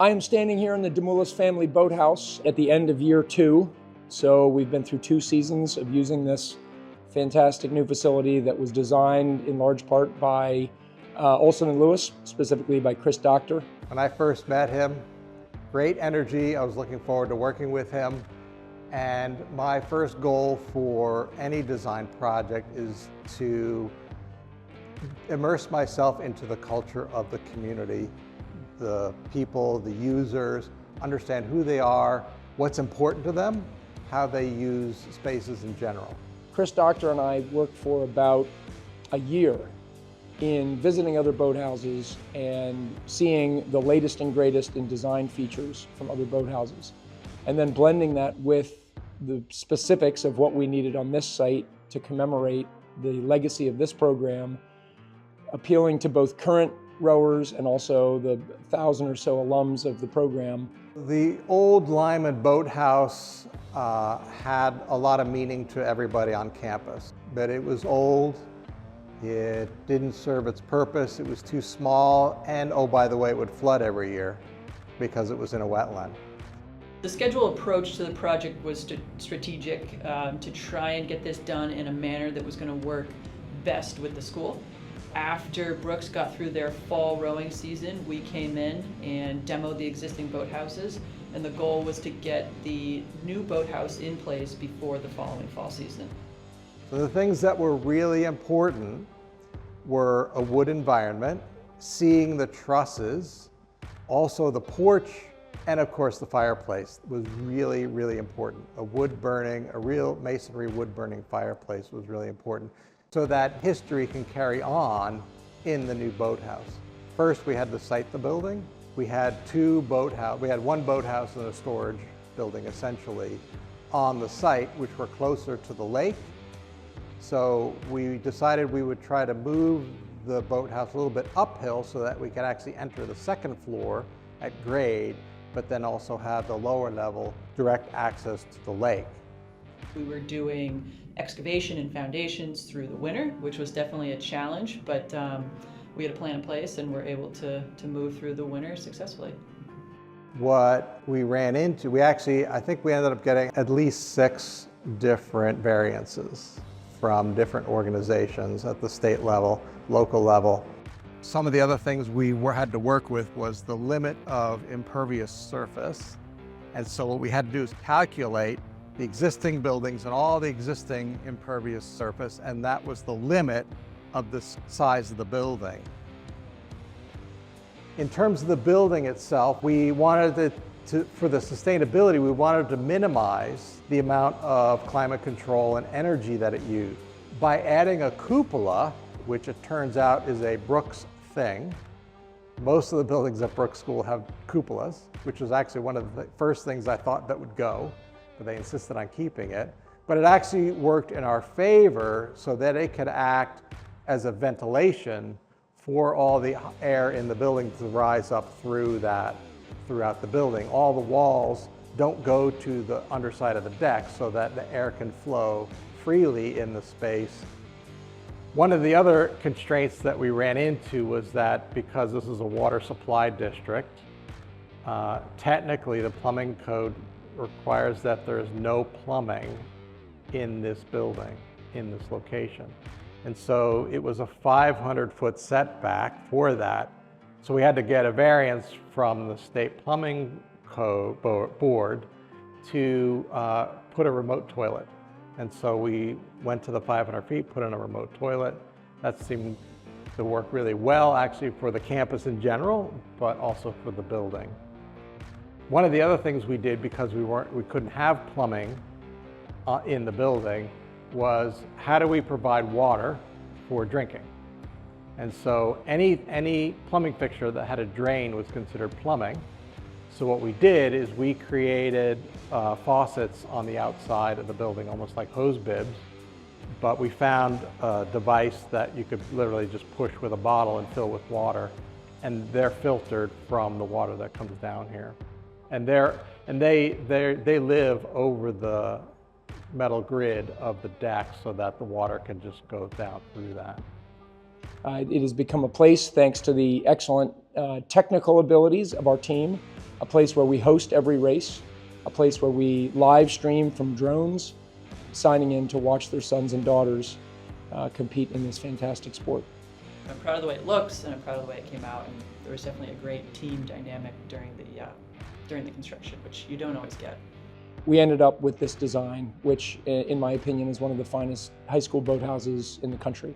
I am standing here in the Demoulas family boathouse at the end of year 2. So we've been through 2 seasons of using this fantastic new facility that was designed in large part by Olson and Lewis, specifically by Chris Doctor. When I first met him, great energy. I was looking forward to working with him. And my first goal for any design project is to immerse myself into the culture of the community, the people, the users, understand who they are, what's important to them, how they use spaces in general. Chris Doctor and I worked for about a year in visiting other boathouses and seeing the latest and greatest in design features from other boathouses, and then blending that with the specifics of what we needed on this site to commemorate the legacy of this program, appealing to both current rowers and also the 1,000 or so alums of the program. The old Lyman Boathouse had a lot of meaning to everybody on campus, but it was old, it didn't serve its purpose, it was too small, and oh, by the way, it would flood every year because it was in a wetland. The scheduled approach to the project was strategic, to try and get this done in a manner that was going to work best with the school. After Brooks got through their fall rowing season, we came in and demoed the existing boathouses, and the goal was to get the new boathouse in place before the following fall season. So the things that were really important were a wood environment, seeing the trusses, also the porch, and of course the fireplace was really, really important. A wood burning, a real masonry wood burning fireplace was really important, so that history can carry on in the new boathouse. First, we had to site the building. We had one boathouse and a storage building essentially on the site, which were closer to the lake. So we decided we would try to move the boathouse a little bit uphill so that we could actually enter the second floor at grade, but then also have the lower level direct access to the lake. We were doing excavation and foundations through the winter, which was definitely a challenge, but we had a plan in place and were able to move through the winter successfully. What we ran into, I think we ended up getting at least 6 different variances from different organizations at the state level, local level. Some of the other things we had to work with was the limit of impervious surface. And so what we had to do is calculate the existing buildings and all the existing impervious surface, and that was the limit of the size of the building. In terms of the building itself, we wanted for the sustainability, we wanted to minimize the amount of climate control and energy that it used. By adding a cupola, which it turns out is a Brooks thing, most of the buildings at Brooks School have cupolas, which was actually one of the first things I thought that would go, but they insisted on keeping it. But it actually worked in our favor so that it could act as a ventilation for all the air in the building to rise up throughout the building. All the walls don't go to the underside of the deck so that the air can flow freely in the space. One of the other constraints that we ran into was that because this is a water supply district, technically the plumbing code requires that there is no plumbing in this building, in this location. And so it was a 500-foot setback for that. So we had to get a variance from the state plumbing code board to put a remote toilet. And so we went to the 500 feet, put in a remote toilet. That seemed to work really well actually for the campus in general, but also for the building. One of the other things we did, because we couldn't have plumbing in the building, was how do we provide water for drinking? And so any plumbing fixture that had a drain was considered plumbing. So what we did is we created faucets on the outside of the building, almost like hose bibs, but we found a device that you could literally just push with a bottle and fill with water, and they're filtered from the water that comes down here. And they live over the metal grid of the deck so that the water can just go down through that. It has become a place, thanks to the excellent technical abilities of our team, a place where we host every race, a place where we live stream from drones, signing in to watch their sons and daughters compete in this fantastic sport. I'm proud of the way it looks, and I'm proud of the way it came out, and there was definitely a great team dynamic during the construction, which you don't always get. We ended up with this design, which in my opinion is one of the finest high school boathouses in the country.